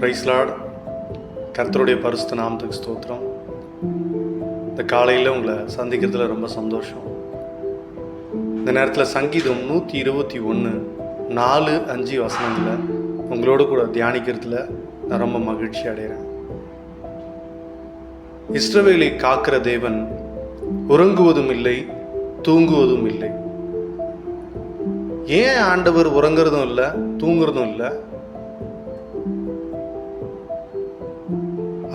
Price Lord. கர்த்தருடைய பரிசுத்த நாமத்துக்கு ஸ்தோத்திரம். இந்த காலையில் உங்களை சந்திக்கிறதுல ரொம்ப சந்தோஷம். இந்த நேரத்தில் சங்கீதம் 121 4, 5 வசனங்களை உங்களோட கூட தியானிக்கிறதுல நான் ரொம்ப மகிழ்ச்சி அடைகிறேன். இஸ்ரவேலை காக்கிற தேவன் உறங்குவதும் இல்லை, தூங்குவதும் இல்லை. ஏன் ஆண்டவர் உறங்குறதும் இல்லை, தூங்குறதும் இல்லை?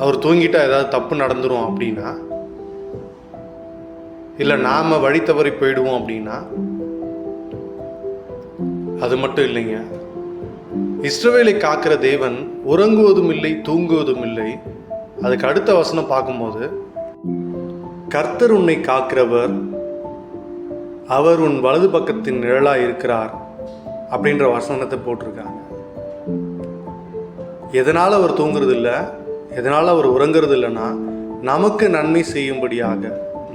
அவர் தூங்கிட்டா ஏதாவது தப்பு நடந்துரும் அப்படின்னா, இல்லை நாம வழி தவறி போயிடுவோம் அப்படின்னா? அது மட்டும் இல்லைங்க. இஸ்ரவேலை காக்கிற தேவன் உறங்குவதும் இல்லை, தூங்குவதும் இல்லை. அதுக்கு அடுத்த வசனம் பார்க்கும்போது, கர்த்தர் உன்னை காக்கிறவர், அவர் உன் வலது பக்கத்தின் நிழலாக இருக்கிறார் அப்படின்ற வசனத்தை போட்டிருக்காங்க. எதனால் அவர் தூங்குறது இல்லை, எதனால் அவர் உறங்குறது இல்லைன்னா, நமக்கு நன்மை செய்யும்படியாக,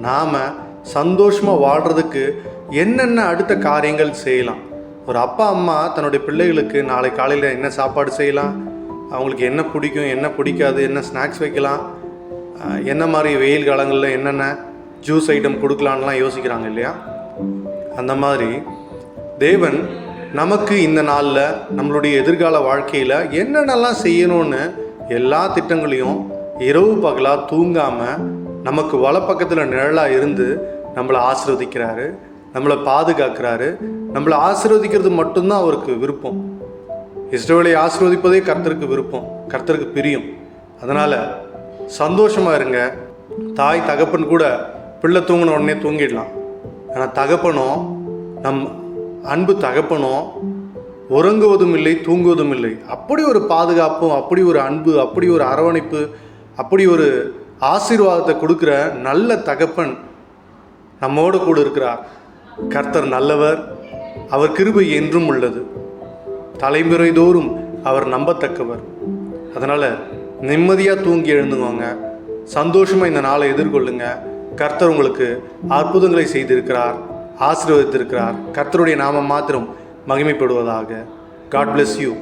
நாம் சந்தோஷமாக வாழ்கிறதுக்கு என்னென்ன அடுத்த காரியங்கள் செய்யலாம். ஒரு அப்பா அம்மா தன்னுடைய பிள்ளைகளுக்கு நாளை காலையில் என்ன சாப்பாடு செய்யலாம், அவங்களுக்கு என்ன பிடிக்கும், என்ன பிடிக்காது, என்ன ஸ்நாக்ஸ் வைக்கலாம், என்ன மாதிரி வெயில் காலங்களில் என்னென்ன ஜூஸ் ஐட்டம் கொடுக்கலான்லாம் யோசிக்கிறாங்க இல்லையா? அந்த மாதிரி தேவன் நமக்கு இந்த நாளில் நம்மளுடைய எதிர்கால வாழ்க்கையில் என்னென்னலாம் செய்யணும்னு எல்லா திட்டங்களையும் இரவு பகலாக தூங்காமல் நமக்கு வலப்பக்கத்தில் நிழலாக இருந்து நம்மளை ஆசீர்வதிக்கிறாரு, நம்மளை பாதுகாக்கிறாரு. நம்மளை ஆசீர்வதிக்கிறது மட்டும்தான் அவருக்கு விருப்பம். இஸ்ரவேலை ஆசீர்வதிப்பதே கர்த்தருக்கு விருப்பம், கர்த்தருக்கு பிரியம். அதனால் சந்தோஷமாக இருங்க. தாய் தகப்பன் கூட பிள்ளை தூங்கின உடனே தூங்கிடலாம். ஆனால் தகப்பனும், நம் அன்பு தகப்பனும் உறங்குவதும் இல்லை, தூங்குவதும் இல்லை. அப்படி ஒரு பாதுகாப்பும், அப்படி ஒரு அன்பு, அப்படி ஒரு அரவணைப்பு, அப்படி ஒரு ஆசீர்வாதத்தை கொடுக்குற நல்ல தகப்பன் நம்மோடு கூட இருக்கிறார். கர்த்தர் நல்லவர், அவர் கிருபை என்றும் உள்ளது, தலைமுறை தோறும் அவர் நம்பத்தக்கவர். அதனால் நிம்மதியாக தூங்கி எழுந்துவாங்க, சந்தோஷமாக இந்த நாளை எதிர்கொள்ளுங்க. கர்த்தர் உங்களுக்கு அற்புதங்களை செய்திருக்கிறார், ஆசீர்வதித்திருக்கிறார். கர்த்தருடைய நாமம் மாத்திரம் மகிமைப்படுவதாக. God bless you.